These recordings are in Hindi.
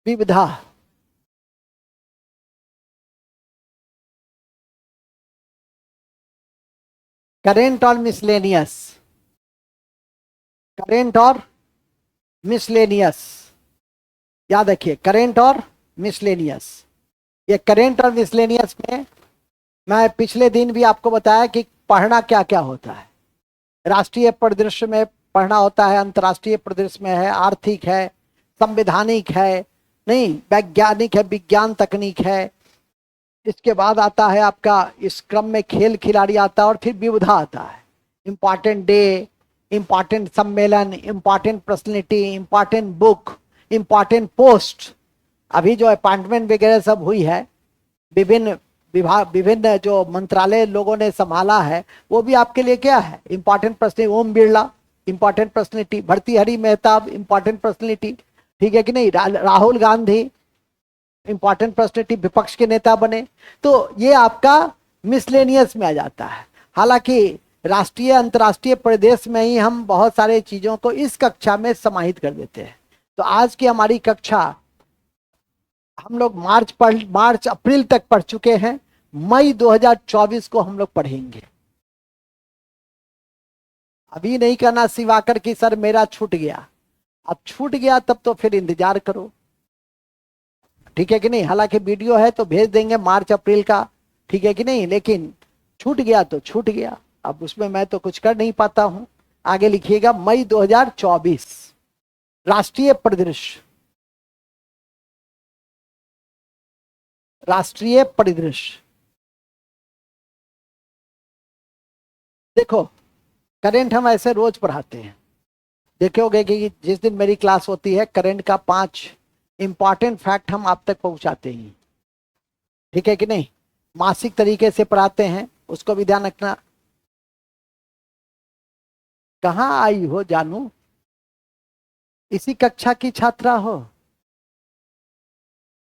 विविधा, करेंट और मिसलेनियस, करेंट और मिसलेनियस, याद रखिए करेंट और मिसलेनियस। ये करेंट और मिसलेनियस में मैं पिछले दिन भी आपको बताया कि पढ़ना क्या क्या होता है। राष्ट्रीय परिदृश्य में पढ़ना होता है, अंतर्राष्ट्रीय परिदृश्य में है, आर्थिक है, संवैधानिक है, नहीं वैज्ञानिक है, विज्ञान तकनीक है। इसके बाद आता है आपका इस क्रम में खेल खिलाड़ी आता है और फिर विविधा आता है। इम्पॉर्टेंट डे, इम्पॉर्टेंट सम्मेलन, important personality, important book, important post. अभी जो अपॉइंटमेंट वगैरह सब हुई है, विभिन्न विभाग, विभिन्न जो मंत्रालय लोगों ने संभाला है, वो भी आपके लिए क्या है, important personality. Om Birla important personality, Bhartruhari Mahtab important personality, ठीक है कि नहीं। राहुल गांधी इंपॉर्टेंट पर्सनैलिटी, विपक्ष के नेता बने। तो ये आपका मिसलेनियस में आ जाता है। हालांकि राष्ट्रीय अंतर्राष्ट्रीय प्रदेश में ही हम बहुत सारे चीजों को इस कक्षा में समाहित कर देते हैं। तो आज की हमारी कक्षा हम लोग मार्च अप्रैल तक पढ़ चुके हैं। मई 2024 को हम लोग पढ़ेंगे। अभी नहीं कहना सिवाकर कि सर मेरा छूट गया। अब छूट गया तब तो फिर इंतजार करो, ठीक है कि नहीं। हालांकि वीडियो है तो भेज देंगे मार्च अप्रैल का, ठीक है कि नहीं। लेकिन छूट गया तो छूट गया, अब उसमें मैं तो कुछ कर नहीं पाता हूं। आगे लिखिएगा मई 2024 राष्ट्रीय परिदृश्य, राष्ट्रीय परिदृश्य। देखो करंट हम ऐसे रोज पढ़ाते हैं, देखोगे कि जिस दिन मेरी क्लास होती है करंट का 5 इंपॉर्टेंट फैक्ट हम आप तक पहुंचाते हैं, ठीक है कि नहीं। मासिक तरीके से पढ़ाते हैं, उसको भी ध्यान रखना। कहाँ आई हो जानू, इसी कक्षा की छात्रा हो?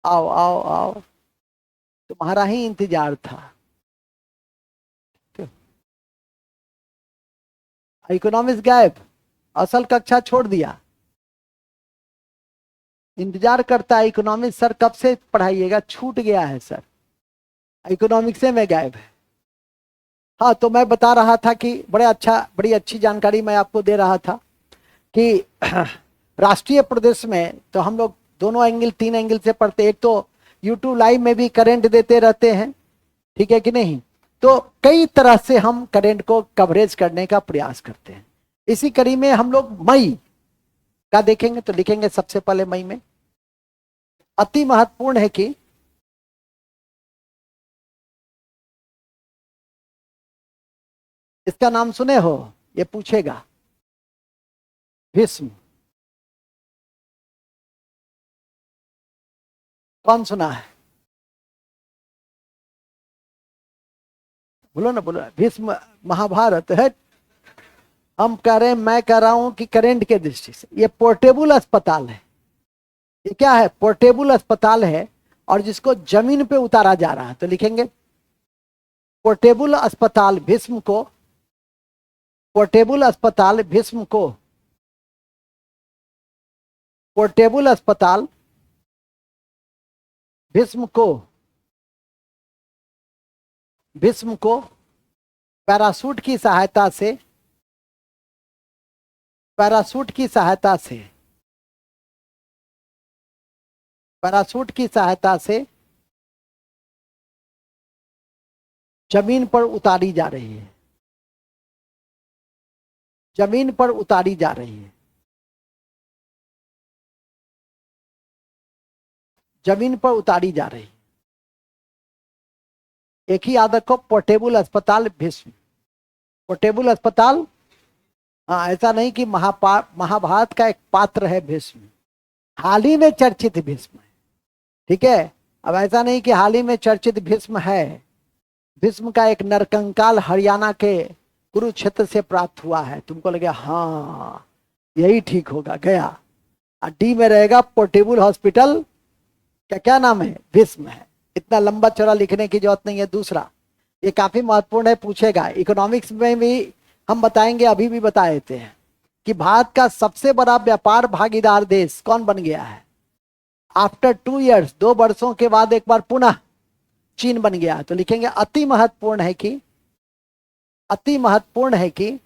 आओ आओ आओ, तुम्हारा ही इंतजार था। इकोनॉमिक्स गायब, असल कक्षा छोड़ दिया, इंतजार करता है इकोनॉमिक्स। सर कब से पढ़ाइएगा, छूट गया है सर, इकोनॉमिक्स से मैं गायब है। हाँ तो मैं बता रहा था कि बड़ी अच्छी जानकारी मैं आपको दे रहा था कि राष्ट्रीय प्रदेश में तो हम लोग दोनों एंगल, 3 एंगल से पढ़ते। एक तो यूट्यूब लाइव में भी करंट देते रहते हैं, ठीक है कि नहीं। तो कई तरह से हम करंट को कवरेज करने का प्रयास करते हैं। इसी कड़ी में हम लोग मई का देखेंगे। तो लिखेंगे सबसे पहले मई में अति महत्वपूर्ण है कि इसका नाम सुने हो, ये पूछेगा, भीष्म। कौन सुना है, बोलो ना, बोलो। भीष्म महाभारत है। हम कह रहे हैं, मैं कह रहा हूं कि करंट के दृष्टि से ये पोर्टेबल अस्पताल है। ये क्या है, पोर्टेबल अस्पताल है, और जिसको जमीन पे उतारा जा रहा है। तो लिखेंगे पोर्टेबल अस्पताल भीष्म को, पोर्टेबल अस्पताल भीष्म को, पोर्टेबल अस्पताल भीष्म को, भीष्म को पैराशूट की सहायता से, पैराशूट की सहायता से, पैराशूट की सहायता से जमीन पर उतारी जा रही है, जमीन पर उतारी जा रही है, जमीन पर उतारी जा रही है। एक ही याद रखो, पोर्टेबल अस्पताल भीष्म, पोर्टेबल अस्पताल। हाँ ऐसा नहीं कि महाभारत का एक पात्र है भीष्म, हाल ही में चर्चित भीष्म, ठीक है। अब ऐसा नहीं कि हाल ही में चर्चित भीष्म है। भीष्म का एक नरकंकाल हरियाणा के कुरुक्षेत्र से प्राप्त हुआ है। तुमको लगे हाँ यही ठीक होगा, गया। डी में रहेगा पोर्टेबल हॉस्पिटल, क्या क्या नाम है, भीष्म है। इतना लंबा चौड़ा लिखने की जरूरत नहीं है। दूसरा ये काफी महत्वपूर्ण है, पूछेगा। इकोनॉमिक्स में भी हम बताएंगे, अभी भी बता देते हैं कि भारत का सबसे बड़ा व्यापार भागीदार देश कौन बन गया है। आफ्टर 2 years, 2 वर्षों के बाद एक बार पुनः चीन बन गया। तो लिखेंगे अति महत्वपूर्ण है कि, अति महत्वपूर्ण है कि,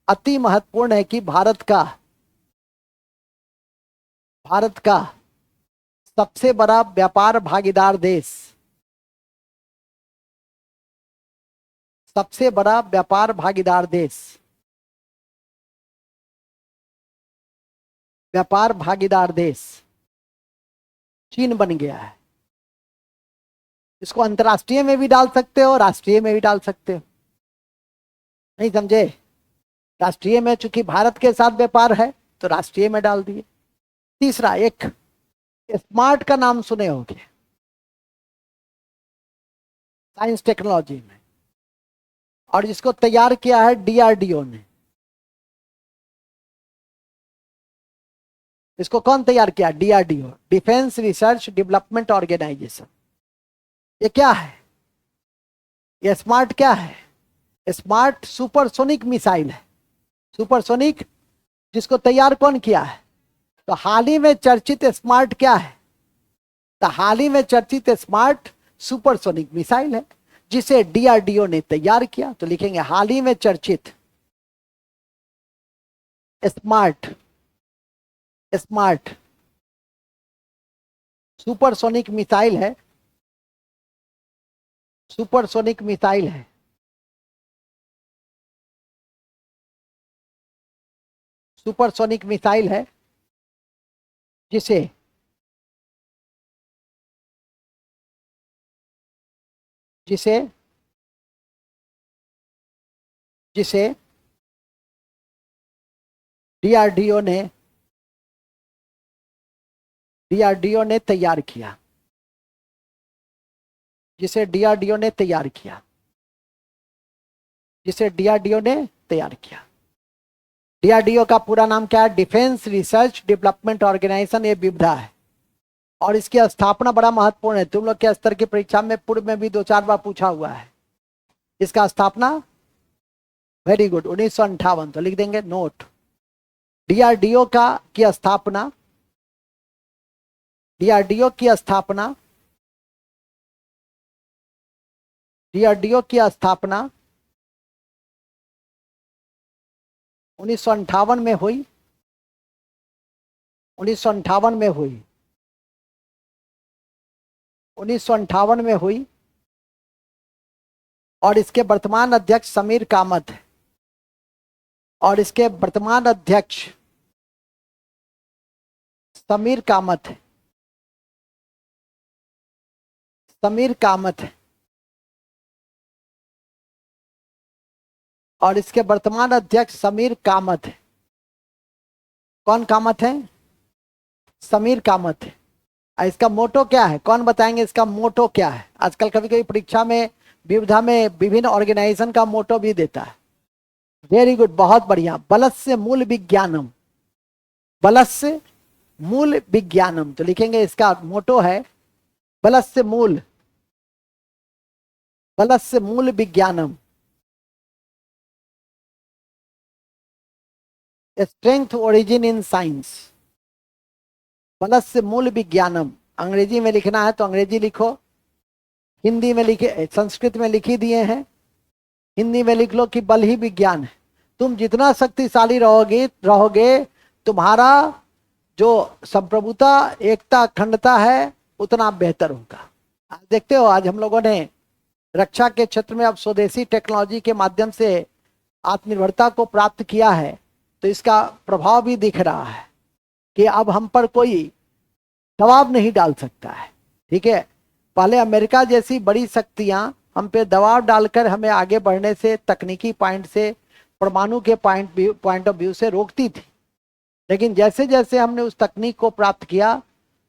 अति महत्वपूर्ण है कि भारत का सबसे बड़ा व्यापार भागीदार देश, सबसे बड़ा व्यापार भागीदार देश, व्यापार भागीदार देश चीन बन गया है। इसको अंतर्राष्ट्रीय में भी डाल सकते हो, राष्ट्रीय में भी डाल सकते हो। नहीं समझे? राष्ट्रीय में चूंकि भारत के साथ व्यापार है तो राष्ट्रीय में डाल दिए। तीसरा, एक स्मार्ट का नाम सुने होंगे साइंस टेक्नोलॉजी में, और जिसको तैयार किया है डीआरडीओ ने। इसको कौन तैयार किया? DRDO, defence research development organisation. ये क्या है? ये स्मार्ट क्या है? स्मार्ट सुपरसोनिक मिसाइल है। सुपरसोनिक, जिसको तैयार कौन किया है? तो हाल ही में चर्चित स्मार्ट क्या है? तो हाल ही में चर्चित स्मार्ट सुपरसोनिक मिसाइल है जिसे डीआरडीओ ने तैयार किया। तो लिखेंगे हाल ही में चर्चित स्मार्ट सुपरसोनिक मिसाइल है, सुपरसोनिक मिसाइल है। सुपरसोनिक मिसाइल है जिसे जिसे जिसे डीआरडीओ ने तैयार किया, जिसे डीआरडीओ ने तैयार किया, जिसे डीआरडीओ ने तैयार किया। डीआरडीओ का पूरा नाम क्या है? Defence research development organisation. ये विविधा है और इसकी स्थापना बड़ा महत्वपूर्ण है। तुम लोग के स्तर की परीक्षा में पूर्व में भी 2-4 बार पूछा हुआ है। इसका स्थापना, वेरी गुड, 1958। तो लिख देंगे नोट, डीआरडीओ की स्थापना, डीआरडीओ की स्थापना 1958 में हुई, 1958 में हुई, 1958 में हुई। और इसके वर्तमान अध्यक्ष समीर कामत है, और इसके वर्तमान अध्यक्ष समीर कामत है, समीर कामत है। और इसके वर्तमान अध्यक्ष समीर कामत है। कौन कामत है? समीर कामत है। इसका मोटो क्या है? कौन बताएंगे इसका मोटो क्या है? आजकल कभी कभी परीक्षा में विविधा में विभिन्न ऑर्गेनाइजेशन का मोटो भी देता है। वेरी गुड, बहुत बढ़िया। बलस्य मूल विज्ञानम, बलस्य मूल विज्ञानम। तो लिखेंगे इसका मोटो है बलस्य मूल विज्ञानम, स्ट्रेंथ ओरिजिन इन साइंस। बलस्य मूल विज्ञानम। अंग्रेजी में लिखना है तो अंग्रेजी लिखो, हिंदी में लिखे, संस्कृत में लिखी दिए हैं, हिंदी में लिख लो कि बल ही विज्ञान है। तुम जितना शक्तिशाली रहोगे तुम्हारा जो संप्रभुता, एकता, अखंडता है उतना बेहतर होगा। आज देखते हो, आज हम लोगों ने रक्षा के क्षेत्र में अब स्वदेशी टेक्नोलॉजी के माध्यम से आत्मनिर्भरता को प्राप्त किया है। तो इसका प्रभाव भी दिख रहा है कि अब हम पर कोई दबाव नहीं डाल सकता है। ठीक है, पहले अमेरिका जैसी बड़ी शक्तियां हम पे दबाव डालकर हमें आगे बढ़ने से, तकनीकी पॉइंट से, परमाणु के पॉइंट ऑफ व्यू से रोकती थी। लेकिन जैसे जैसे हमने उस तकनीक को प्राप्त किया,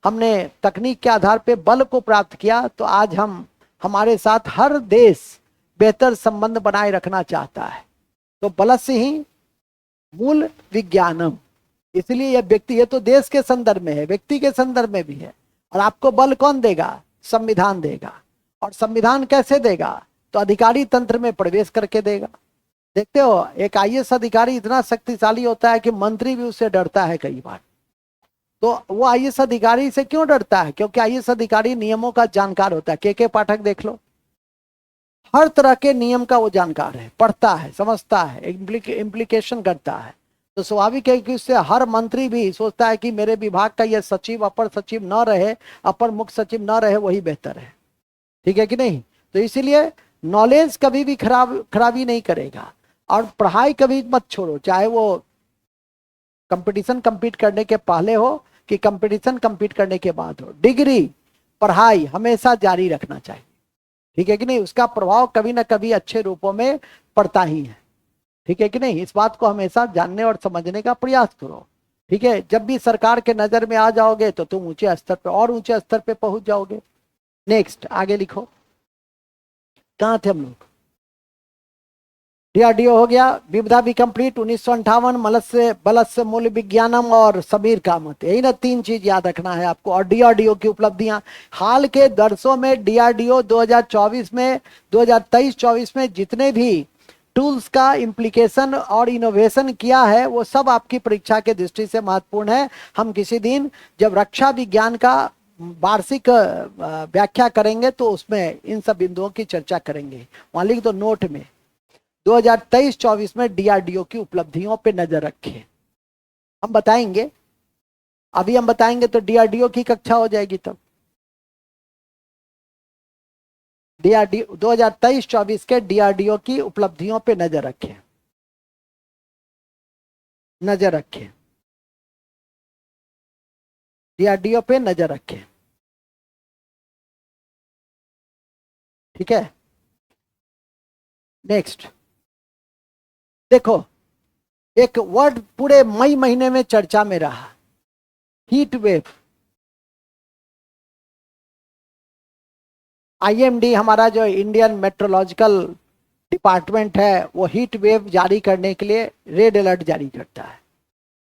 हमने तकनीक के आधार पे बल को प्राप्त किया, तो आज हमारे साथ हर देश बेहतर संबंध बनाए रखना चाहता है। तो बलस्य ही मूल विज्ञानम। इसलिए यह व्यक्ति, ये तो देश के संदर्भ में है, व्यक्ति के संदर्भ में भी है। और आपको बल कौन देगा? संविधान देगा। और संविधान कैसे देगा? तो अधिकारी तंत्र में प्रवेश करके देगा। देखते हो, एक आईएएस अधिकारी इतना शक्तिशाली होता है कि मंत्री भी उससे डरता है कई बार। तो वो आईएएस अधिकारी से क्यों डरता है? क्योंकि आईएएस अधिकारी नियमों का जानकार होता है। के पाठक देख लो, हर तरह के नियम का वो जानकार है, पढ़ता है, समझता है, इम्प्लीकेशन करता है। तो स्वाभाविक है कि उससे हर मंत्री भी सोचता है कि मेरे विभाग का ये सचिव अपर सचिव न रहे, अपर मुख्य सचिव न रहे, वही बेहतर है। ठीक है कि नहीं? तो इसीलिए नॉलेज कभी भी खराबी नहीं करेगा। और पढ़ाई कभी मत छोड़ो, चाहे वो कंपटीशन compete करने के पहले हो कि कंपटीशन compete करने के बाद हो, डिग्री पढ़ाई हमेशा जारी रखना चाहिए। ठीक है कि नहीं? उसका प्रभाव कभी ना कभी अच्छे रूपों में पड़ता ही है। ठीक है कि नहीं? इस बात को हमेशा जानने और समझने का प्रयास करो। ठीक है, जब भी सरकार के नजर में आ जाओगे तो तुम ऊंचे स्तर पे और ऊंचे स्तर पे पहुंच जाओगे। नेक्स्ट आगे लिखो, कहां थे हम लोग? डीआरडीओ हो गया, विविधा भी कंप्लीट 1958, मत्स्य बलस्य मूल्य विज्ञानम और समीर कामत, यही ना तीन चीज याद रखना है आपको। और डीआरडीओ की उपलब्धियां हाल के दर्शों में, डीआरडीओ 2024 में 2023-24 में जितने भी टूल्स का इम्प्लीकेशन और इनोवेशन किया है वो सब आपकी परीक्षा के दृष्टि से महत्वपूर्ण है। हम किसी दिन जब रक्षा विज्ञान का वार्षिक व्याख्या करेंगे तो उसमें इन सब बिंदुओं की चर्चा करेंगे। वहां लिख दो नोट में, 2023-24 में डीआरडीओ की उपलब्धियों पे नजर रखें। हम बताएंगे, अभी हम बताएंगे तो डीआरडीओ की कक्षा हो जाएगी तब। डीआरडीओ 2023-24 के डीआरडीओ की उपलब्धियों पे नजर रखें, नजर रखें, डीआरडीओ पे नजर रखें। ठीक है, नेक्स्ट देखो, एक वर्ड पूरे मई महीने में चर्चा में रहा, हीट वेव। आईएमडी हमारा जो इंडियन मेट्रोलॉजिकल डिपार्टमेंट है वो हीट वेव जारी करने के लिए रेड अलर्ट जारी करता है।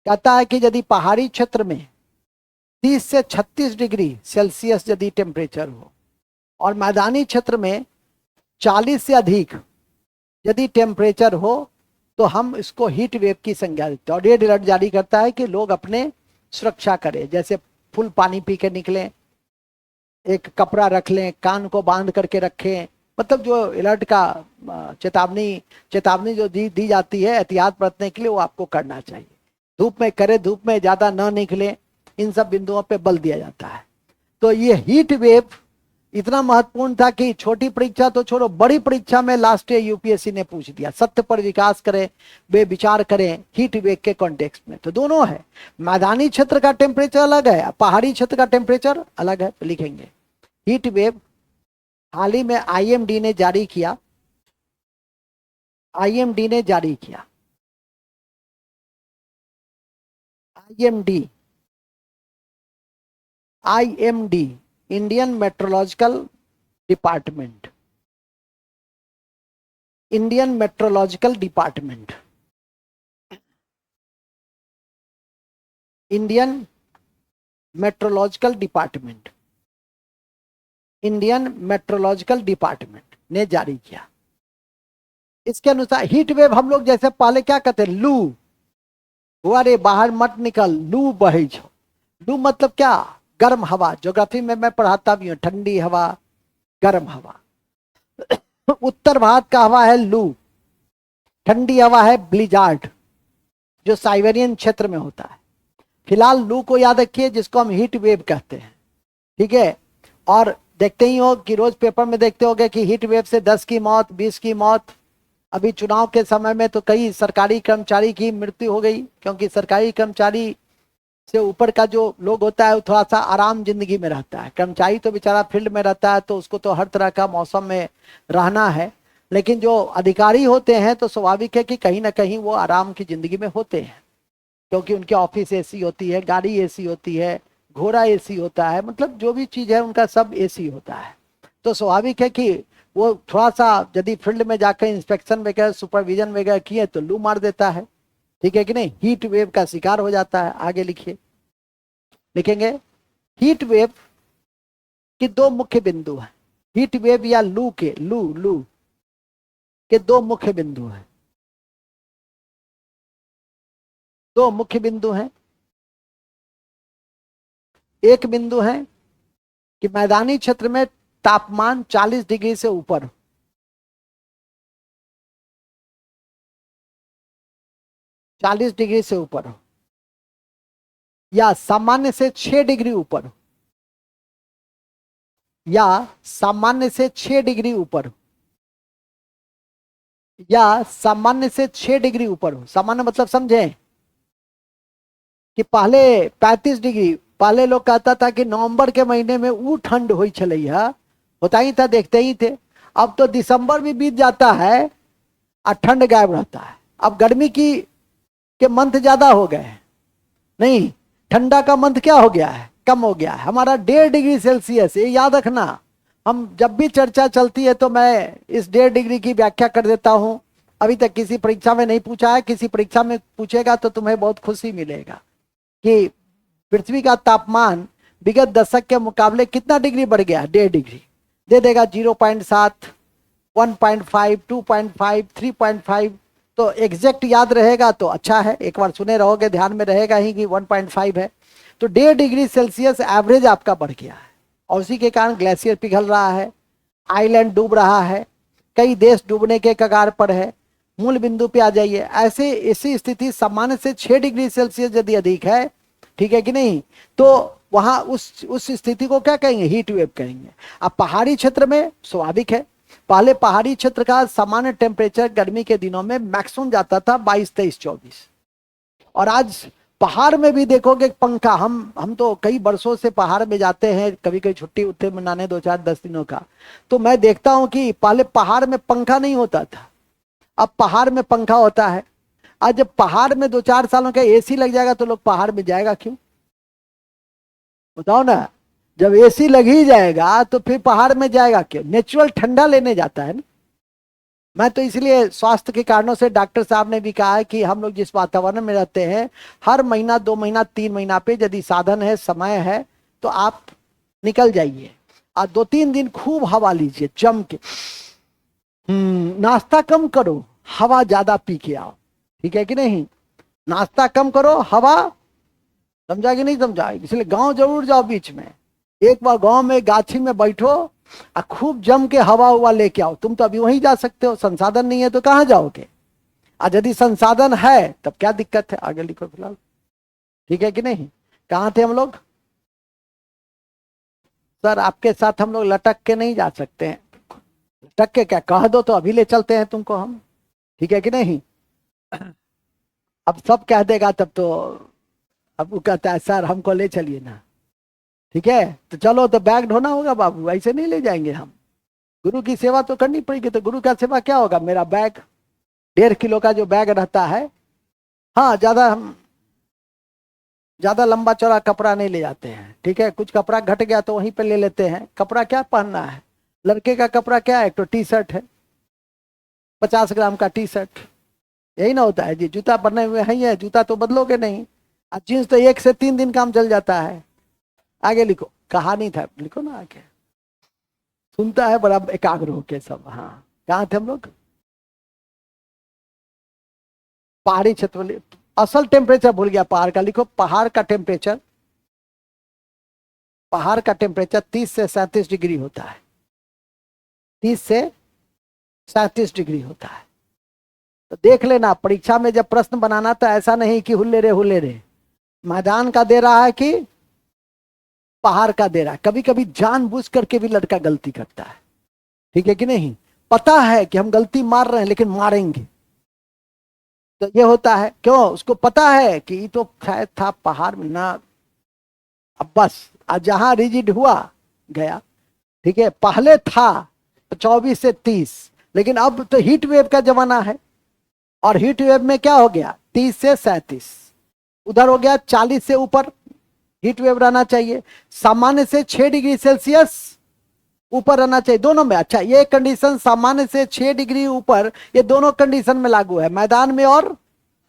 कहता है कि यदि पहाड़ी क्षेत्र में 30 से 36 डिग्री सेल्सियस यदि टेम्परेचर हो और मैदानी क्षेत्र में 40 से अधिक यदि टेम्परेचर हो तो हम इसको हीट वेव की संज्ञा देते हैं। और रेड अलर्ट जारी करता है कि लोग अपने सुरक्षा करें, जैसे फुल पानी पी के निकलें, एक कपड़ा रख लें, कान को बांध करके रखें, मतलब जो अलर्ट का चेतावनी चेतावनी जो दी जाती है एहतियात बरतने के लिए, वो आपको करना चाहिए। धूप में करें, धूप में ज्यादा न निकले, इन सब बिंदुओं पे बल दिया जाता है। तो ये हीट वेव इतना महत्वपूर्ण था कि छोटी परीक्षा तो छोड़ो, बड़ी परीक्षा में लास्ट ईयर यूपीएससी ने पूछ दिया, सत्य पर विकास करें वे विचार करें हीट वेव के कॉन्टेक्स्ट में। तो दोनों है, मैदानी क्षेत्र का टेम्परेचर अलग है, पहाड़ी क्षेत्र का टेम्परेचर अलग है, तो लिखेंगे हीट वेव। हाल ही में आईएमडी ने जारी किया, आईएमडी ने जारी किया, IMD, IMD Indian meteorological department, Indian meteorological department, Indian meteorological department, Indian meteorological department ने जारी किया। इसके अनुसार हीट वेव हम लोग जैसे पहले क्या कहते हैं, लू, अरे बाहर मत निकल, लू बहे छो। लू मतलब क्या? गर्म हवा। ज्योग्राफी में मैं पढ़ाता भी हूँ, ठंडी हवा, गर्म हवा। उत्तर भारत का हवा है लू, ठंडी हवा है ब्लिजार्ड, जो साइबेरियन क्षेत्र में होता है। फिलहाल लू को याद रखिए, जिसको हम हीट वेव कहते हैं। ठीक है, और देखते ही हो कि रोज पेपर में देखते होगे कि हीट वेव से 10 की मौत, 20 की मौत। अभी चुनाव के समय में तो कई सरकारी कर्मचारी की मृत्यु हो गई, क्योंकि सरकारी कर्मचारी से ऊपर का जो लोग होता है वो थोड़ा सा आराम जिंदगी में रहता है। कर्मचारी तो बेचारा फील्ड में रहता है, तो उसको तो हर तरह का मौसम में रहना है, लेकिन जो अधिकारी होते हैं तो स्वाभाविक है कि कहीं ना कहीं वो आराम की जिंदगी में होते हैं, क्योंकि उनके ऑफिस एसी होती है, गाड़ी एसी होती है, घोड़ा एसी होता है, मतलब जो भी चीज है उनका सब एसी होता है। तो स्वाभाविक है कि वो थोड़ा सा यदि फील्ड में जाकर इंस्पेक्शन वगैरह सुपरविजन वगैरह किए तो लू मार देता है। ठीक है कि नहीं, हीट वेव का शिकार हो जाता है। आगे लिखिए, लिखेंगे हीट वेव के दो मुख्य बिंदु हैं। हीट वेव या लू के, लू के दो मुख्य बिंदु हैं, दो मुख्य बिंदु हैं। एक बिंदु है कि मैदानी क्षेत्र में तापमान 40 डिग्री से ऊपर हो, 40 डिग्री से ऊपर हो, या सामान्य से 6 डिग्री ऊपर हो, या सामान्य से 6 डिग्री ऊपर हो, या सामान्य से 6 डिग्री ऊपर हो। सामान्य मतलब समझे कि पहले 35 डिग्री, पहले लोग कहता था कि नवंबर के महीने में वो ठंड हुई चलैया, होता ही था, देखते ही थे। अब तो दिसंबर भी बीत जाता है और ठंड गायब रहता है। अब गर्मी की के मंथ ज्यादा हो गए, नहीं, ठंडा का मंथ क्या हो गया है, कम हो गया है। हमारा 1.5 डिग्री सेल्सियस, ये याद रखना। हम जब भी चर्चा चलती है तो मैं इस 1.5 डिग्री की व्याख्या कर देता हूं। अभी तक किसी परीक्षा में नहीं पूछा है, किसी परीक्षा में पूछेगा तो तुम्हें बहुत खुशी मिलेगा कि पृथ्वी का तापमान विगत दशक के मुकाबले कितना डिग्री बढ़ गया। 1.5 डिग्री दे देगा, 0.7, 1.5, 2.5, 3.5। तो एग्जैक्ट याद रहेगा तो अच्छा है, एक बार सुने रहोगे ध्यान में रहेगा ही कि 1.5 है। तो 1.5 डिग्री सेल्सियस एवरेज आपका बढ़ गया है, और उसी के कारण ग्लेशियर पिघल रहा है, आइलैंड डूब रहा है, कई देश डूबने के कगार पर है। मूल बिंदु पे आ जाइए। ऐसे ऐसी स्थिति सामान्य से 6 डिग्री सेल्सियस यदि अधिक है, ठीक है कि नहीं, तो वहां उस स्थिति को क्या कहेंगे, हीट वेव कहेंगे। अब पहाड़ी क्षेत्र में स्वाभाविक है, पहले पहाड़ी क्षेत्र का सामान्य टेम्परेचर गर्मी के दिनों में मैक्सिमम जाता था 22, 23, 24, और आज पहाड़ में भी देखोगे पंखा, हम तो कई वर्षों से पहाड़ में जाते हैं, कभी कभी छुट्टी उत्ते मनाने 2, 4, 10 दिनों का, तो मैं देखता हूं कि पहले पहाड़ में पंखा नहीं होता था, अब पहाड़ में पंखा होता है। आज जब पहाड़ में 2, 4 सालों का एसी लग जाएगा तो लोग पहाड़ में जाएगा क्यों, बताओ ना। जब एसी लग ही जाएगा तो फिर पहाड़ में जाएगा क्यों, नेचुरल ठंडा लेने जाता है ना। मैं तो इसलिए स्वास्थ्य के कारणों से डॉक्टर साहब ने भी कहा है कि हम लोग जिस वातावरण में रहते हैं, हर महीना, 2 महीना, 3 महीना पे यदि साधन है, समय है, तो आप निकल जाइए और 2-3 दिन खूब हवा लीजिए जम के। नाश्ता कम करो, हवा ज्यादा पी के आओ, ठीक है कि नहीं। नाश्ता कम करो, हवा, समझा कि नहीं समझा। इसलिए गांव जरूर जाओ, बीच में एक बार गांव में गाछी में बैठो और खूब जम के हवा हुआ लेके आओ। तुम तो अभी वहीं जा सकते हो, संसाधन नहीं है तो कहाँ जाओगे। आज यदि संसाधन है तब क्या दिक्कत है, आगे लिखो फिलहाल, ठीक है कि नहीं। कहाँ थे हम लोग, सर आपके साथ हम लोग लटक के नहीं जा सकते हैं। लटक के क्या, कह दो तो अभी ले चलते हैं तुमको हम, ठीक है कि नहीं। अब सब कह देगा तब तो, अब वो कहता है सर हमको ले चलिए ना, ठीक है, तो चलो, तो बैग ढोना होगा बाबू, ऐसे नहीं ले जाएंगे हम। गुरु की सेवा तो करनी पड़ेगी। तो गुरु का सेवा क्या होगा, मेरा बैग 1.5 किलो का जो बैग रहता है, हाँ, ज्यादा हम ज्यादा लंबा चौड़ा कपड़ा नहीं ले जाते हैं, ठीक है। कुछ कपड़ा घट गया तो वहीं पे ले लेते हैं। कपड़ा क्या पहनना है, लड़के का कपड़ा क्या है, तो टी शर्ट है, 50 ग्राम का टी शर्ट, यही ना होता है जी। जूता पहने हुए हैं, जूता तो बदलोगे नहीं। जींस तो 1 से 3 दिन काम चल जाता है। आगे लिखो, कहानी था, लिखो ना आगे, सुनता है बड़ा एकाग्र होके सब। हाँ, कहाँ थे हम लोग, पहाड़ी क्षेत्र में। असल टेम्परेचर भूल गया पहाड़ का, लिखो पहाड़ का टेम्परेचर, पहाड़ का टेम्परेचर 30 से 37 डिग्री होता है, 30 से 37 डिग्री होता है। तो देख लेना परीक्षा में जब प्रश्न बनाना तो ऐसा नहीं कि हुल्ले रे मैदान का दे रहा है कि पहाड़ का दे रहा है। कभी कभी जानबूझ करके भी लड़का गलती करता है, ठीक है कि नहीं। पता है कि हम गलती मार रहे हैं लेकिन मारेंगे, तो ये होता है। क्यों, उसको पता है कि ये तो शायद था पहाड़ में ना, अब बस आज जहां रिजिड हुआ गया, ठीक है। पहले था 24 से 30, लेकिन अब तो हीट वेव का जमाना है, और हीट वेव में क्या हो गया, 30 से 37, उधर हो गया 40 से ऊपर हीट वेव रहना चाहिए। सामान्य से 6 डिग्री सेल्सियस ऊपर रहना चाहिए, दोनों में। अच्छा, ये कंडीशन सामान्य से 6 डिग्री ऊपर, ये दोनों कंडीशन में लागू है, मैदान में और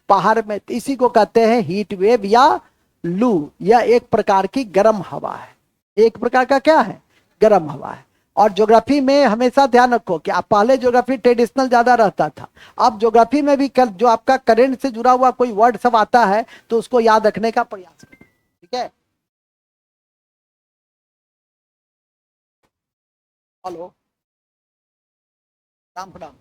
पहाड़ में। इसी को कहते हैं हीट वेव या लू। यह एक प्रकार की गर्म हवा है, एक प्रकार का क्या है, गर्म हवा है। और ज्योग्राफी में हमेशा ध्यान रखो कि आप पहले ज्योग्राफी ट्रेडिशनल ज्यादा रहता था, अब ज्योग्राफी में भी जो आपका करंट से जुड़ा हुआ कोई वर्ड सब आता है तो उसको याद रखने का प्रयास करो, ठीक है। हेलो, राम प्रणाम।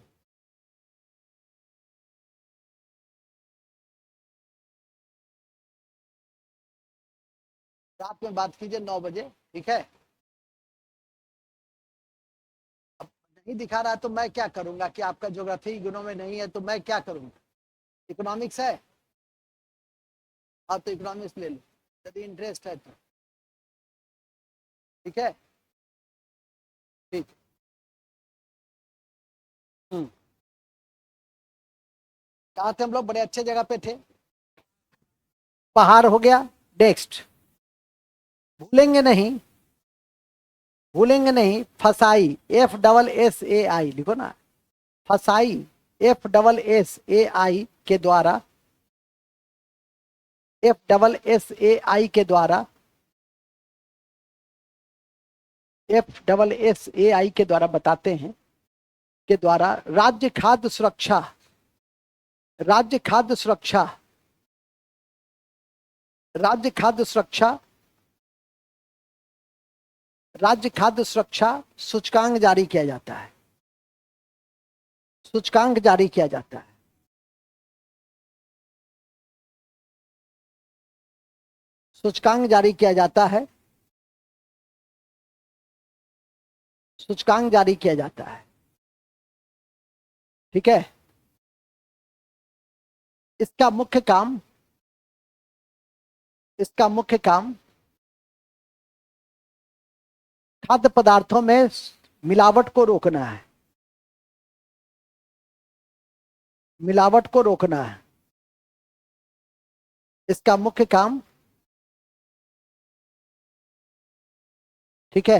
रात में बात कीजिए 9 बजे, ठीक है। अब नहीं दिखा रहा है तो मैं क्या करूंगा कि आपका ज्योग्राफी गुणों में नहीं है, तो मैं क्या करूंगा। इकोनॉमिक्स है, आप तो इकोनॉमिक्स ले लो यदि इंटरेस्ट है तो, ठीक है। ठीक। हम्म। कहा थे हम लोग? बड़े अच्छे जगह पे थे। पहाड़ हो गया। नेक्स्ट, भूलेंगे नहीं, भूलेंगे नहीं, फसाई, FSSAI लिखो ना। फसाई, FSSAI के द्वारा, FSSAI के द्वारा, FSSAI के द्वारा बताते हैं, के द्वारा राज्य खाद्य सुरक्षा, राज्य खाद्य सुरक्षा, राज्य खाद्य सुरक्षा, राज्य खाद्य सुरक्षा सूचकांक जारी किया जाता है, सूचकांक जारी किया जाता है। सूचकांक जारी किया जाता है, सूचकांक जारी किया जाता है, ठीक है। इसका मुख्य काम, इसका मुख्य काम खाद्य पदार्थों में मिलावट को रोकना है, मिलावट को रोकना है। इसका मुख्य काम, ठीक है,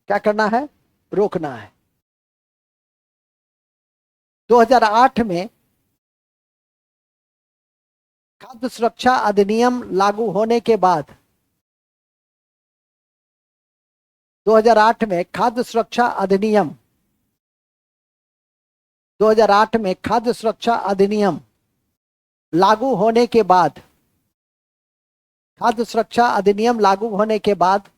क्या करना है? रोकना है। 2008 में खाद्य सुरक्षा अधिनियम लागू होने के बाद, 2008 में खाद्य सुरक्षा अधिनियम, 2008 में खाद्य सुरक्षा अधिनियम लागू होने के बाद, खाद्य सुरक्षा अधिनियम लागू होने के बाद,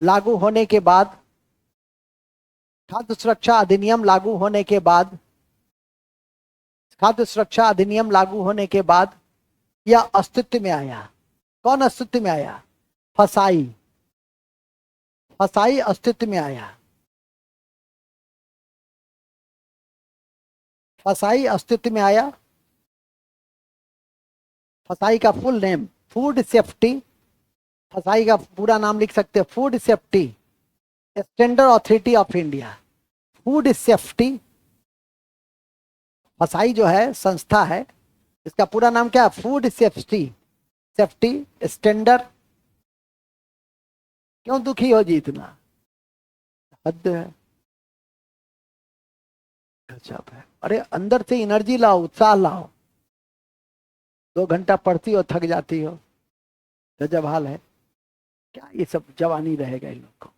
लागू होने के बाद, खाद्य सुरक्षा अधिनियम लागू होने के बाद, खाद्य सुरक्षा अधिनियम लागू होने के बाद यह अस्तित्व में आया। कौन अस्तित्व में आया? फसाई, फसाई अस्तित्व में आया, फसाई अस्तित्व में आया। फसाई का फुल नेम फूड सेफ्टी, फसाई का पूरा नाम लिख सकते हैं, food safety standard authority of India. Food safety, फसाई जो है संस्था है, इसका पूरा नाम क्या है? Food safety, safety standard. क्यों दुखी हो जी इतना? हद है, गजब है। अरे अंदर से एनर्जी लाओ, उत्साह लाओ। 2 घंटा पढ़ती हो, थक जाती हो, गजब हाल है। क्या ये सब जवानी रहेगा इन लोग को?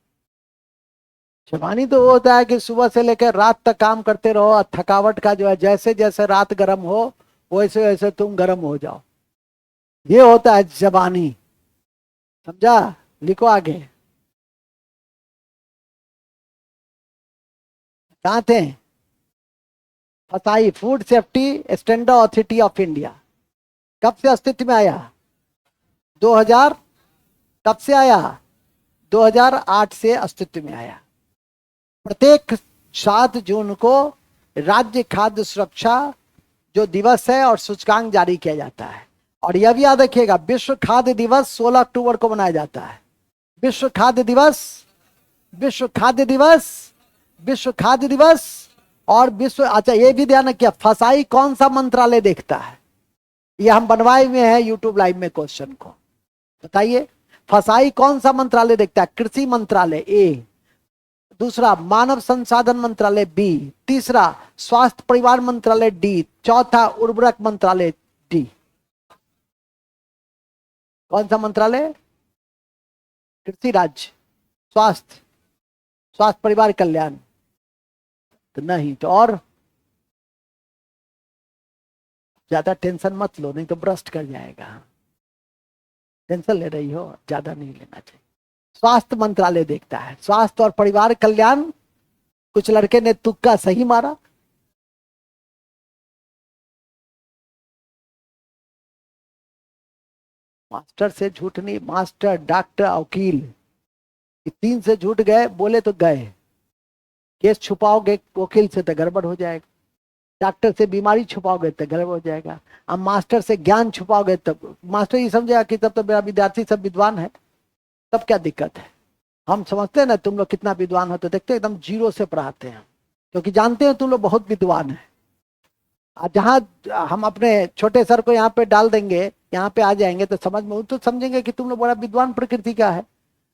जवानी तो वो होता है कि सुबह से लेकर रात तक काम करते रहो, और थकावट का जो है, जैसे जैसे रात गर्म हो वैसे वैसे तुम गर्म हो जाओ, ये होता है जवानी। समझा? लिखो आगे। कहाँ थे? फसाई, food safety standard authority of India. कब से अस्तित्व में आया? 2000। कब से आया? 2008 से अस्तित्व में आया। प्रत्येक 7 जून को राज्य खाद्य सुरक्षा जो दिवस है और सूचकांक जारी किया जाता है। और यह भी याद रखिएगा, विश्व खाद्य दिवस 16 अक्टूबर को मनाया जाता है। विश्व खाद्य दिवस, विश्व खाद्य दिवस, विश्व खाद्य दिवस और विश्व, अच्छा ये भी ध्यान रखिए, फसाई कौन सा मंत्रालय देखता है? ये हम बनवाए हुए हैं यूट्यूब लाइव में क्वेश्चन को, बताइए। फसाई कौन सा मंत्रालय देखता है? कृषि मंत्रालय ए, दूसरा मानव संसाधन मंत्रालय बी, तीसरा स्वास्थ्य परिवार मंत्रालय डी, चौथा उर्वरक मंत्रालय डी। कौन सा मंत्रालय? कृषि राज्य, स्वास्थ्य, स्वास्थ्य परिवार कल्याण तो नहीं तो और? ज्यादा टेंशन मत लो, नहीं तो ब्रस्ट कर जाएगा। टेंशन ले रही हो, ज्यादा नहीं लेना चाहिए। स्वास्थ्य मंत्रालय देखता है। स्वास्थ्य और परिवार कल्याण, कुछ लड़के ने तुक्का सही मारा। मास्टर से झूठ नहीं, मास्टर, डॉक्टर, वकील, ये तीन से झूठ गए, बोले तो गए। केस छुपाओगे वकील से तो गड़बड़ हो जाएगा, डॉक्टर से बीमारी छुपाओगे तो गड़बड़ हो जाएगा, अब मास्टर से ज्ञान छुपाओगे तब मास्टर ये समझेगा कि तब तो मेरा विद्यार्थी सब विद्वान है, तब क्या दिक्कत है। हम समझते हैं ना तुम लोग कितना विद्वान हो, तो देखते हैं एकदम जीरो से पढ़ाते हैं, क्योंकि जानते हैं तुम लोग बहुत विद्वान है। जहाँ हम अपने छोटे सर को यहाँ पे डाल देंगे, यहाँ पे आ जाएंगे तो समझ में तो समझेंगे कि तुम लोग बड़ा विद्वान प्रकृति का है।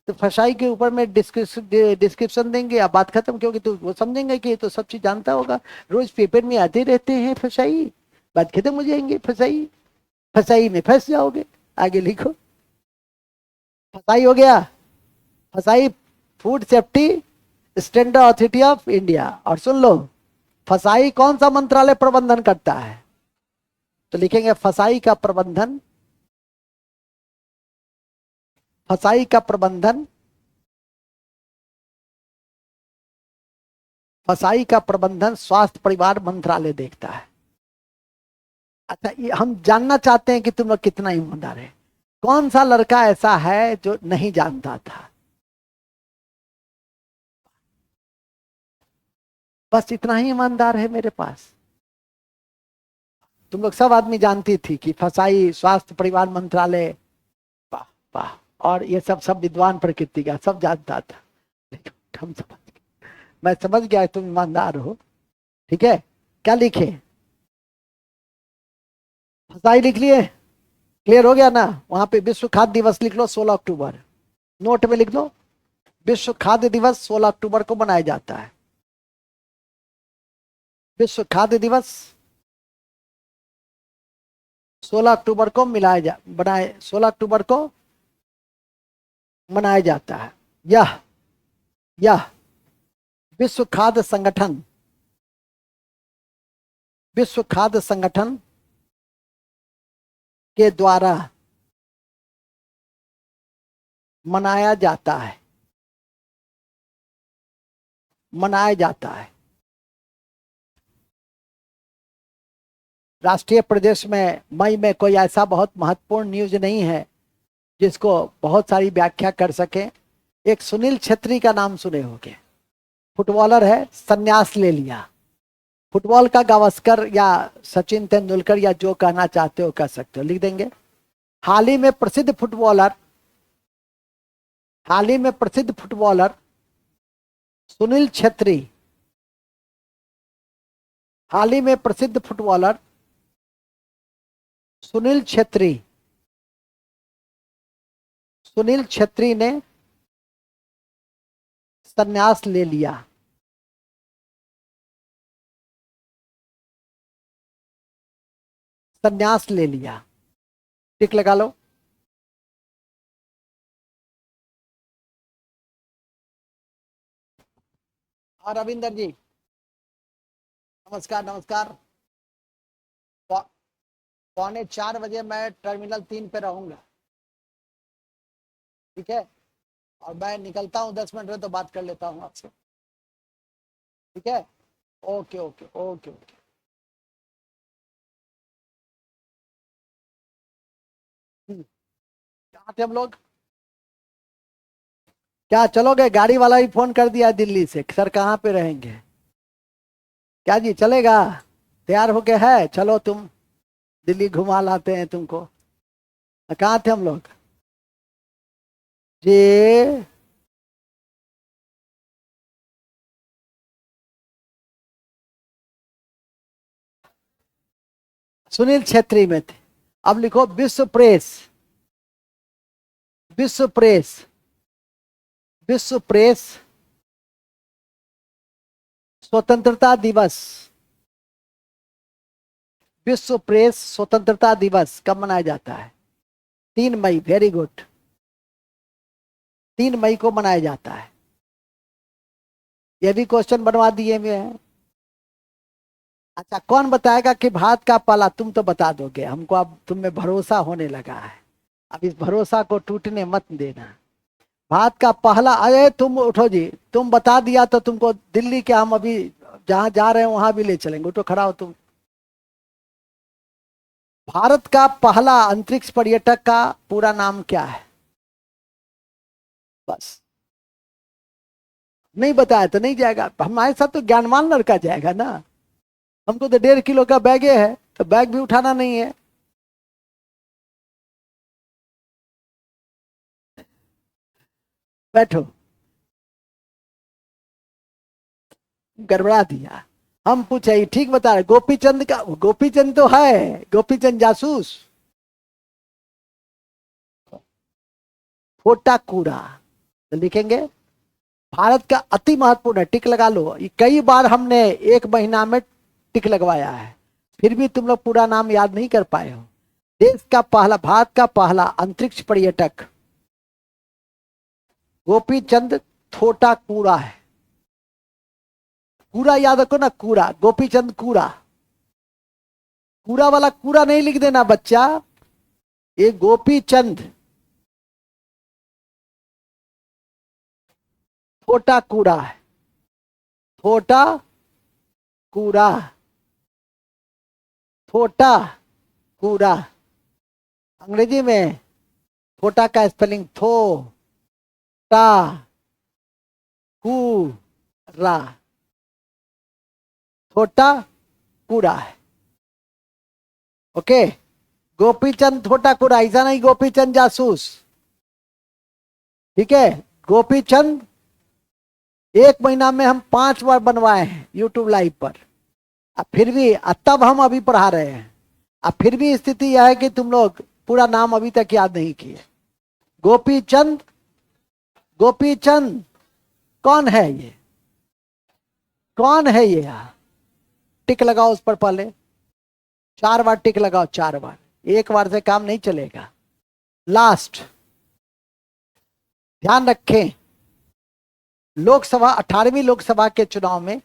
तो फसाई के ऊपर में डिस्क्रिप्शन देंगे या बात खत्म, क्योंकि तो वो समझेंगे कि ये तो सब चीज जानता होगा, रोज पेपर में आते रहते हैं फसाई, बात खत्म हो जाएंगे। फसाई, फसाई में फंस जाओगे। आगे लिखो, फसाई हो गया। फसाई food safety standard authority of India. और सुन लो, फसाई कौन सा मंत्रालय प्रबंधन करता है, तो लिखेंगे फसाई का प्रबंधन, फसाई का प्रबंधन, फसाई का प्रबंधन स्वास्थ्य परिवार मंत्रालय देखता है। अच्छा, ये हम जानना चाहते हैं कि तुम लोग कितना ईमानदार है। कौन सा लड़का ऐसा है जो नहीं जानता था? बस इतना ही ईमानदार है मेरे पास। तुम लोग सब आदमी जानती थी कि फसाई स्वास्थ्य परिवार मंत्रालय, वाह वाह, और ये सब सब विद्वान प्रकृति का सब जानता था। हम समझ गए, मैं समझ गया तुम ईमानदार हो। ठीक है, क्या लिखे? फसाई लिख लिए? क्लियर हो गया ना? वहां पे विश्व खाद्य दिवस लिख लो 16 अक्टूबर, नोट में लिख लो, विश्व खाद्य दिवस 16 अक्टूबर को मनाया जाता है। विश्व खाद्य दिवस 16 अक्टूबर को मिलाया जा बनाए 16 अक्टूबर को मनाया जाता है। यह विश्व खाद्य संगठन, विश्व खाद्य संगठन के द्वारा मनाया जाता है, मनाया जाता है। राष्ट्रीय प्रदेश में मई में कोई ऐसा बहुत महत्वपूर्ण न्यूज नहीं है जिसको बहुत सारी व्याख्या कर सके। एक सुनील छेत्री का नाम सुने होंगे, फुटबॉलर है, संन्यास ले लिया। फुटबॉल का गावस्कर या सचिन तेंदुलकर या जो कहना चाहते हो कह सकते हो, लिख देंगे। हाल ही में प्रसिद्ध फुटबॉलर, हाल ही में प्रसिद्ध फुटबॉलर सुनील छेत्री, हाल ही में प्रसिद्ध फुटबॉलर सुनील छेत्री, सुनील छेत्री ने संन्यास ले लिया। संन्यास ले लिया, टिक लगा लो। और रविंदर जी, नमस्कार नमस्कार। 3:45 मैं टर्मिनल 3 पे रहूंगा, ठीक है? और मैं निकलता हूँ 10 मिनट में, तो बात कर लेता हूँ आपसे, ठीक है? Okay okay okay okay. कहाँ थे हम लोग? क्या चलोगे? गाड़ी वाला ही फोन कर दिया दिल्ली से, सर कहाँ पे रहेंगे? क्या जी चलेगा? तैयार होके है? चलो तुम, दिल्ली घुमा लाते हैं तुमको। कहाँ थे हम लोग जी? सुनील छेत्री में थे। अब लिखो विश्व प्रेस, विश्व प्रेस, विश्व प्रेस स्वतंत्रता दिवस, विश्व प्रेस स्वतंत्रता दिवस कब मनाया जाता है? 3 मई। वेरी गुड, 3 मई को मनाया जाता है। ये भी क्वेश्चन बनवा दिए हुए हैं। अच्छा, कौन बताएगा कि भारत का पहला? तुम तो बता दोगे हमको, अब तुम में भरोसा होने लगा है। अब इस भरोसा को टूटने मत देना। भारत का पहला, अरे तुम उठो जी, तुम बता दिया तो तुमको दिल्ली के हम अभी जहां जा रहे हैं वहां भी ले चलेंगे। उठो, खड़ा हो तुम। भारत का पहला अंतरिक्ष पर्यटक का पूरा नाम क्या है? बस, नहीं बताया तो नहीं जाएगा। हमारे साथ तो ज्ञानवान लड़का जाएगा ना। हमको तो 1.5 किलो का बैग है, तो बैग भी उठाना नहीं है। बैठो, गड़बड़ा दिया। हम पूछे, ठीक बता रहे। गोपीचंद का, गोपीचंद तो है, गोपीचंद जासूस। फोटा कूड़ा तो लिखेंगे। भारत का अति महत्वपूर्ण है, टिक लगा लो। ये कई बार हमने 1 महीना में टिक लगवाया है, फिर भी तुम लोग पूरा नाम याद नहीं कर पाए हो। देश का पहला, भारत का पहला अंतरिक्ष पर्यटक गोपीचंद थोटा कूड़ा है। कूड़ा याद रखो ना, कूड़ा, गोपीचंद कूड़ा। कूड़ा वाला कूड़ा नहीं लिख देना बच्चा, ये गोपीचंद थोटा कूड़ा है। थोटा कूड़ा, थोटा कूड़ा। अंग्रेजी में थोटा का स्पेलिंग थो टा कूड़ा, थोटा कूड़ा है। ओके, गोपीचंद थोटा कूड़ा, ऐसा नहीं गोपीचंद जासूस। ठीक है, गोपीचंद 1 महीना में हम 5 बार बनवाए हैं यूट्यूब लाइव पर। अब फिर भी, तब हम अभी पढ़ा रहे हैं। अब फिर भी स्थिति यह है कि तुम लोग पूरा नाम अभी तक याद नहीं किए। गोपीचंद, गोपीचंद कौन है ये? कौन है ये? टिक लगाओ उस पर पहले, 4 बार टिक लगाओ, 4 बार। 1 बार से काम नहीं चलेगा। लास्ट, ध्यान रखें, लोकसभा 18वीं लोकसभा के चुनाव में,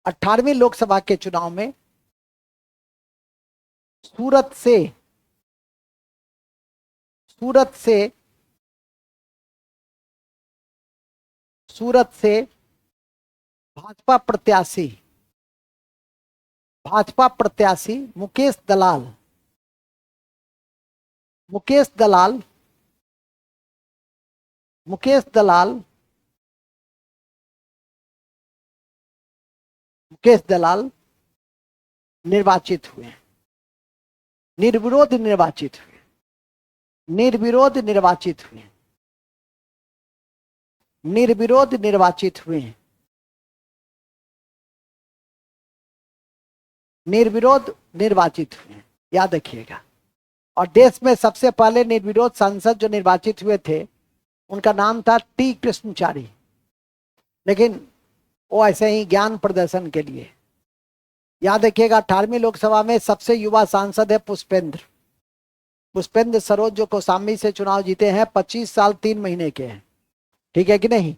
18वीं लोकसभा के चुनाव में सूरत से, सूरत से, सूरत से भाजपा प्रत्याशी, भाजपा प्रत्याशी मुकेश दलाल, मुकेश दलाल, मुकेश दलाल, मुकेश दलाल निर्वाचित हुए, निर्विरोध निर्वाचित हुए, निर्विरोध निर्वाचित हुए, निर्विरोध निर्वाचित हुए, निर्विरोध निर्वाचित हुए, याद रखिएगा। और देश में सबसे पहले निर्विरोध सांसद जो निर्वाचित हुए थे, उनका नाम था टी कृष्णचारी। लेकिन वो ऐसे ही ज्ञान प्रदर्शन के लिए, याद रखिएगा। 18वीं लोकसभा में सबसे युवा सांसद है पुष्पेंद्र, पुष्पेंद्र सरोज, जो कौशाम्बी से चुनाव जीते हैं। 25 साल 3 महीने के हैं। ठीक है कि नहीं?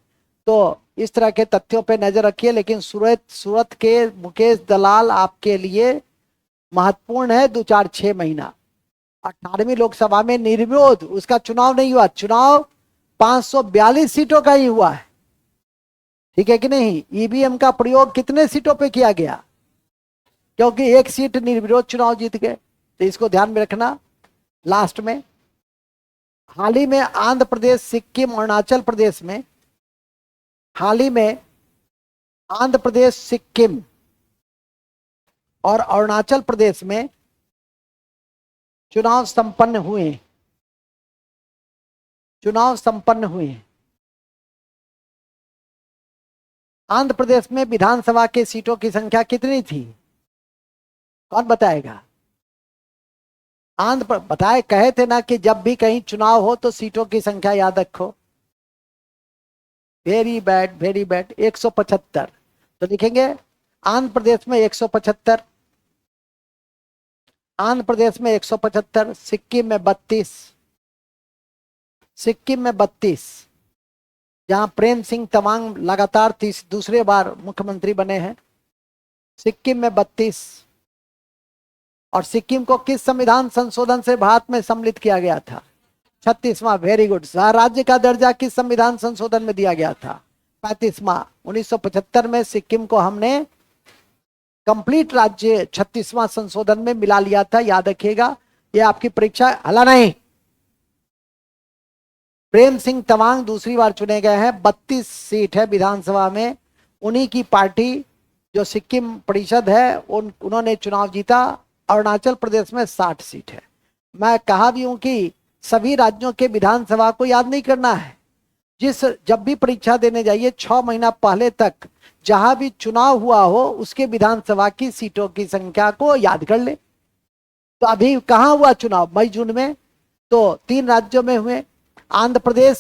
तो इस तरह के तथ्यों पे नजर रखिए। लेकिन सूरत के मुकेश दलाल आपके लिए महत्वपूर्ण है। 2-4-6 महीना 18वीं लोकसभा में निर्विरोध उसका चुनाव नहीं हुआ, चुनाव 542 सीटों का ही हुआ है। ठीक है कि नहीं? ईवीएम का प्रयोग कितने सीटों पे किया गया? क्योंकि 1 सीट निर्विरोध चुनाव जीत गए, तो इसको ध्यान में रखना। लास्ट में, हाल ही में आंध्र प्रदेश, सिक्किम, अरुणाचल प्रदेश में, हाल ही में आंध्र प्रदेश, सिक्किम और अरुणाचल प्रदेश में चुनाव संपन्न हुए, चुनाव संपन्न हुए। आंध्र प्रदेश में विधानसभा के सीटों की संख्या कितनी थी? कौन बताएगा? आंध्र बताए, कहे थे ना कि जब भी कहीं चुनाव हो तो सीटों की संख्या याद रखो। Very bad, very bad. 175 तो लिखेंगे आंध्र प्रदेश में 175, आंध्र प्रदेश में 175, सिक्किम में 32, सिक्किम में 32, जहां प्रेम सिंह तमांग लगातार दूसरे बार मुख्यमंत्री बने हैं। सिक्किम में 32। और सिक्किम को किस संविधान संशोधन से भारत में सम्मिलित किया गया था? 36वां, वेरी गुड। राज्य का दर्जा किस संविधान संशोधन में दिया गया था? 35वां। 1975 में सिक्किम को हमने कंप्लीट राज्य 36वां संशोधन में मिला लिया था, याद रखिएगा। ये आपकी परीक्षा हला नहीं। प्रेम सिंह तवांग दूसरी बार चुने गए हैं, 32 सीट है विधानसभा में। उन्हीं की पार्टी जो सिक्किम परिषद है उन्होंने चुनाव जीता। अरुणाचल प्रदेश में 60 सीट है। मैं कहा भी हूं कि सभी राज्यों के विधानसभा को याद नहीं करना है। जब भी परीक्षा देने जाइए 6 महीना पहले तक जहां भी चुनाव हुआ हो उसके विधानसभा की सीटों की संख्या को याद कर ले। तो अभी कहां हुआ चुनाव? मई जून में। तो 3 राज्यों में हुए, आंध्र प्रदेश,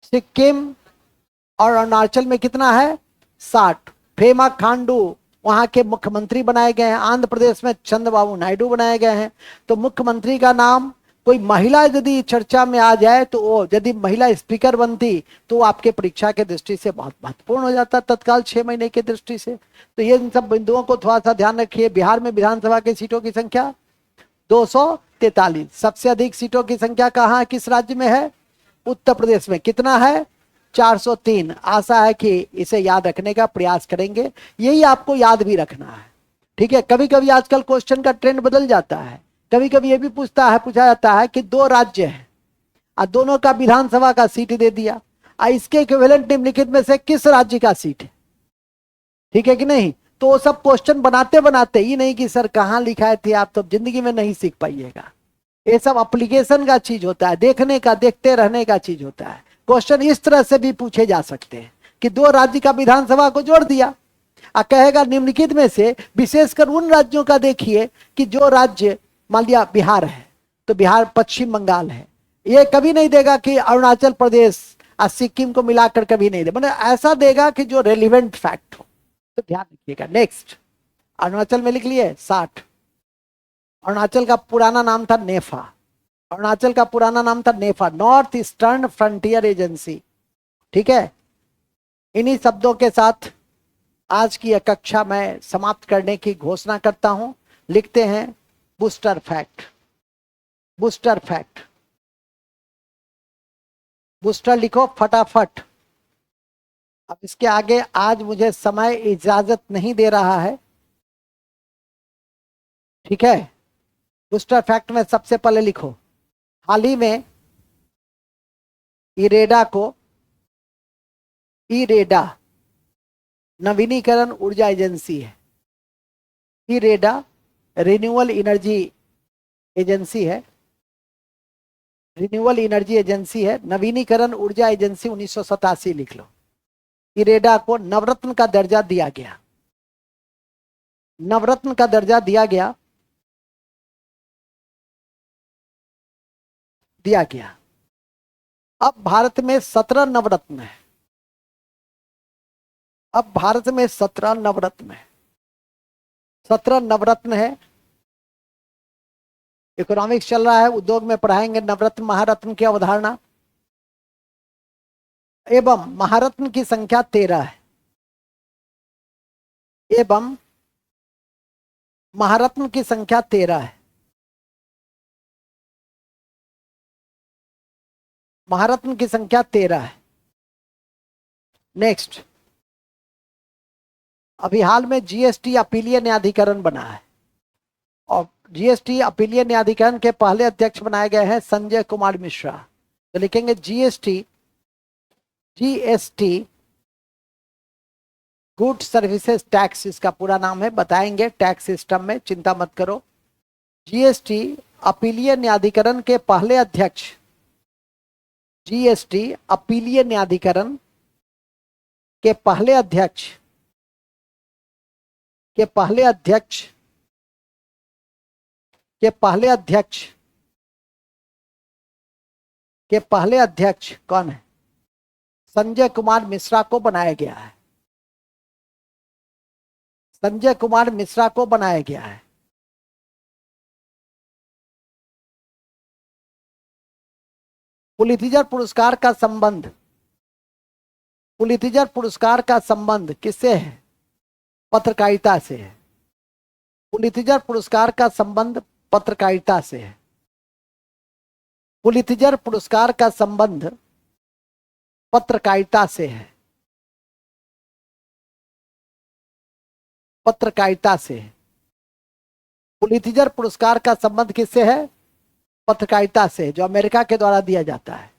सिक्किम और अरुणाचल में कितना है? 60। पेमा खांडू वहां के मुख्यमंत्री बनाए गए हैं। आंध्र प्रदेश में चंद्रबाबू नायडू बनाए गए हैं। तो मुख्यमंत्री का नाम, कोई महिला यदि चर्चा में आ जाए तो वो यदि महिला स्पीकर बनती तो आपके परीक्षा के दृष्टि से बहुत महत्वपूर्ण हो जाता तत्काल 6 महीने के दृष्टि से। तो ये इन सब बिंदुओं को थोड़ा सा ध्यान रखिए। बिहार में विधानसभा की सीटों की संख्या 243। सबसे अधिक सीटों की संख्या कहाँ किस राज्य में है? उत्तर प्रदेश में। कितना है? 403। आशा है कि इसे याद रखने का प्रयास करेंगे। यही आपको याद भी रखना है, ठीक है। कभी कभी आजकल क्वेश्चन का ट्रेंड बदल जाता है। कभी कभी ये भी पूछा जाता है कि 2 राज्य हैं और दोनों का विधानसभा का सीट दे दिया, इसके इक्विवेलेंट निम्नलिखित में से किस राज्य का सीट है? ठीक है कि नहीं? तो वो सब क्वेश्चन बनाते बनाते ही नहीं कि सर कहां लिखा थे, आप तो जिंदगी में नहीं सीख पाइएगा। ये सब एप्लीकेशन का चीज होता है, देखने का, देखते रहने का चीज होता है। क्वेश्चन इस तरह से भी पूछे जा सकते हैं कि 2 राज्य का विधानसभा को जोड़ दिया और कहेगा निम्नलिखित में से विशेषकर उन राज्यों का देखिए कि जो राज्य, मान लिया बिहार है तो बिहार पश्चिम बंगाल है। ये कभी नहीं देगा कि अरुणाचल प्रदेश और सिक्किम को मिलाकर, कभी नहीं देगा। मतलब ऐसा देगा कि जो रेलिवेंट फैक्ट हो। तो ध्यान रखिएगा। नेक्स्ट, अरुणाचल में लिख लिए 60। अरुणाचल का पुराना नाम था नेफा। अरुणाचल का पुराना नाम था नेफा, नॉर्थ ईस्टर्न फ्रंटियर एजेंसी। ठीक है। इन्हीं शब्दों के साथ आज की यह कक्षा मैं समाप्त करने की घोषणा करता हूं। लिखते हैं booster fact. Booster fact, booster लिखो फटाफट। अब इसके आगे आज मुझे समय इजाजत नहीं दे रहा है, ठीक है। बूस्टर फैक्ट में सबसे पहले लिखो, हाल ही में इरेडा नवीनीकरण ऊर्जा एजेंसी है। इरेडा रिन्यूअल एनर्जी एजेंसी है। रिन्यूअल एनर्जी एजेंसी है, नवीनीकरण ऊर्जा एजेंसी 1987 लिख लो। इरेडा को नवरत्न का दर्जा दिया गया। नवरत्न का दर्जा दिया गया अब भारत में 17 नवरत्न है। अब भारत में 17 नवरत्न है। 17 नवरत्न है। इकोनॉमिक्स चल रहा है, उद्योग में पढ़ाएंगे नवरत्न महारत्न की अवधारणा। एवं महारत्न की संख्या 13 है। एवं महारत्न की संख्या 13 है। महारत्न की संख्या 13 है। नेक्स्ट, अभी हाल में जीएसटी अपीलीय न्यायाधिकरण बना है और जीएसटी अपीलीय न्यायाधिकरण के पहले अध्यक्ष बनाए गए हैं संजय कुमार मिश्रा। तो लिखेंगे जीएसटी गुड सर्विसेज टैक्स, इसका पूरा नाम है, बताएंगे टैक्स सिस्टम में, चिंता मत करो। जीएसटी अपीलीय न्यायाधिकरण के पहले अध्यक्ष, जीएसटी अपीलीय न्यायाधिकरण के पहले अध्यक्ष के पहले अध्यक्ष कौन है? संजय कुमार मिश्रा को बनाया गया है। संजय कुमार मिश्रा को बनाया गया है। पुलित्जर पुरस्कार का संबंध किससे है? पत्रकारिता से है। पुलित्जर पुरस्कार का संबंध पत्रकारिता से है। पुलित्जर पुरस्कार का संबंध पत्रकारिता से है। पत्रकारिता से है। पुलित्जर पुरस्कार का संबंध किससे है? पत्रकारिता से, जो अमेरिका के द्वारा दिया जाता है।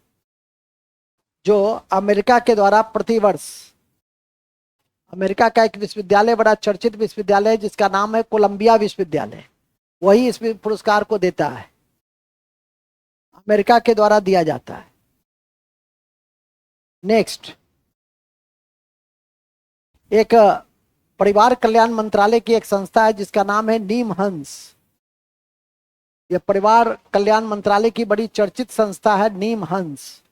जो अमेरिका के द्वारा प्रतिवर्ष, अमेरिका का एक विश्वविद्यालय, बड़ा चर्चित विश्वविद्यालय है जिसका नाम है कोलंबिया विश्वविद्यालय, वही इस पुरस्कार को देता है। अमेरिका के द्वारा दिया जाता है। नेक्स्ट, एक परिवार कल्याण मंत्रालय की एक संस्था है जिसका नाम है नीम हंस। यह परिवार कल्याण मंत्रालय की बड़ी चर्चित संस्था है नीम हंस।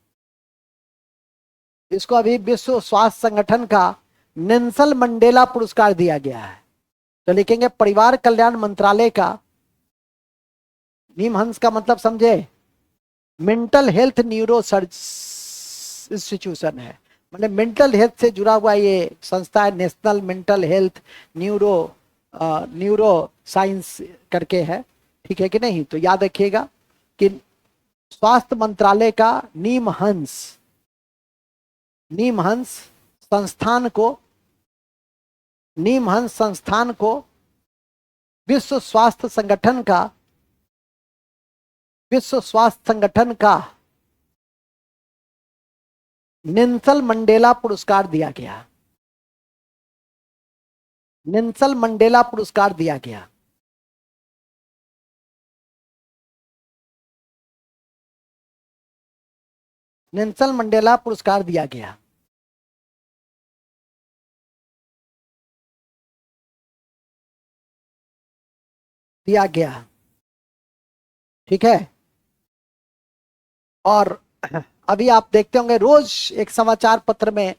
इसको अभी विश्व स्वास्थ्य संगठन का नेल्सन मंडेला पुरस्कार दिया गया है। तो लिखेंगे परिवार कल्याण मंत्रालय का, नीम हंस का मतलब समझे, मेंटल हेल्थ न्यूरो इंस्टीट्यूशन है, मतलब मेंटल हेल्थ से जुड़ा हुआ ये संस्था है। National mental health neuro science करके है, ठीक है कि नहीं? तो याद रखिएगा कि स्वास्थ्य मंत्रालय का नीम हंस संस्थान को विश्व स्वास्थ्य संगठन का नेल्सन मंडेला पुरस्कार दिया गया। नेल्सन मंडेला पुरस्कार दिया गया। नेल्सन मंडेला पुरस्कार दिया गया। ठीक है। और अभी आप देखते होंगे रोज एक समाचार पत्र में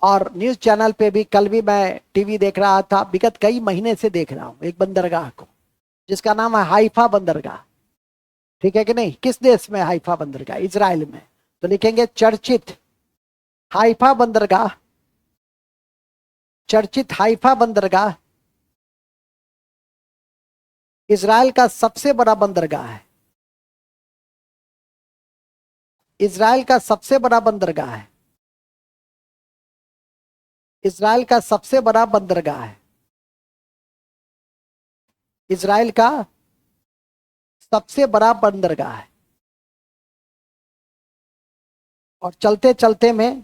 और न्यूज चैनल पे भी, कल भी मैं टीवी देख रहा था, विगत कई महीने से देख रहा हूं एक बंदरगाह को जिसका नाम है हाइफा बंदरगाह, ठीक है कि नहीं? किस देश में हाइफा बंदरगाह? इजराइल में। तो लिखेंगे चर्चित हाइफा बंदरगाह इजराइल का सबसे बड़ा बंदरगाह है। इजराइल का सबसे बड़ा बंदरगाह है। इजराइल का सबसे बड़ा बंदरगाह है। इजराइल का सबसे बड़ा बंदरगाह है। और चलते चलते में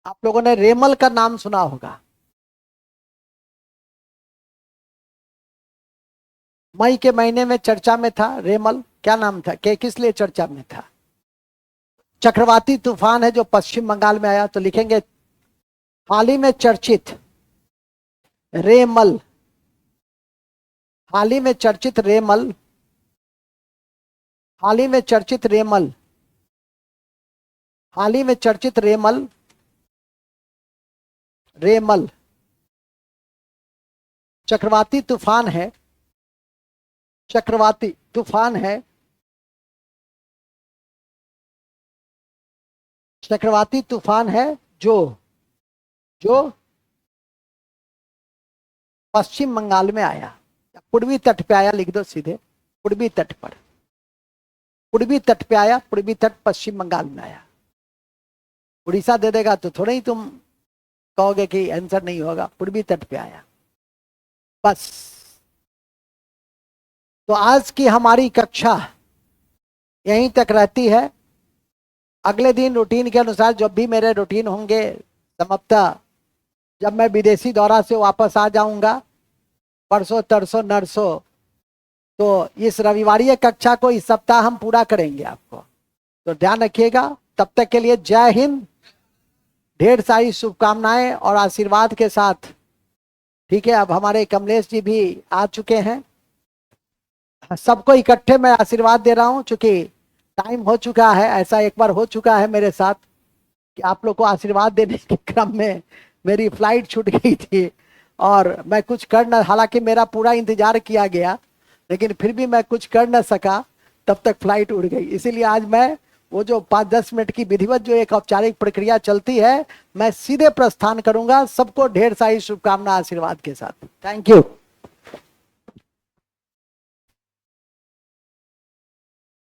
आप लोगों ने रेमल का नाम सुना होगा। मई के महीने में चर्चा में था रेमल। क्या नाम था? किस लिए चर्चा में था? चक्रवाती तूफान है जो पश्चिम बंगाल में आया। तो लिखेंगे हाल ही में चर्चित रेमल। हाल ही में चर्चित रेमल। हाल ही में चर्चित रेमल। हाल ही में चर्चित रेमल। रेमल चक्रवाती तूफान है। चक्रवाती तूफान है। चक्रवाती तूफान है जो पश्चिम बंगाल में आया, पूर्वी तट पे आया। लिख दो सीधे, पूर्वी तट पर। पूर्वी तट पे आया, पूर्वी तट पश्चिम बंगाल में आया। उड़ीसा दे देगा तो थोड़ा ही तुम कहोगे कि आंसर नहीं होगा। पूर्वी तट पे आया, बस। तो आज की हमारी कक्षा यहीं तक रहती है। अगले दिन रूटीन के अनुसार जब भी मेरे रूटीन होंगे समाप्त, जब मैं विदेशी दौरा से वापस आ जाऊंगा परसों तरसों नरसों, तो इस रविवारीय कक्षा को इस सप्ताह हम पूरा करेंगे आपको। तो ध्यान रखिएगा। तब तक के लिए जय हिंद। ढेर सारी शुभकामनाएं और आशीर्वाद के साथ, ठीक है। अब हमारे कमलेश जी भी आ चुके हैं। सबको इकट्ठे मैं आशीर्वाद दे रहा हूं, चूंकि टाइम हो चुका है। ऐसा एक बार हो चुका है मेरे साथ कि आप लोग को आशीर्वाद देने के क्रम में मेरी फ्लाइट छूट गई थी और मैं कुछ कर न, हालांकि मेरा पूरा इंतजार किया गया, लेकिन फिर भी मैं कुछ कर न सका। तब तक फ्लाइट उड़ गई। इसीलिए आज मैं वो जो 5-10 मिनट की विधिवत जो एक औपचारिक प्रक्रिया चलती है, मैं सीधे प्रस्थान करूंगा। सबको ढेर सारी शुभकामना आशीर्वाद के साथ। Thank you.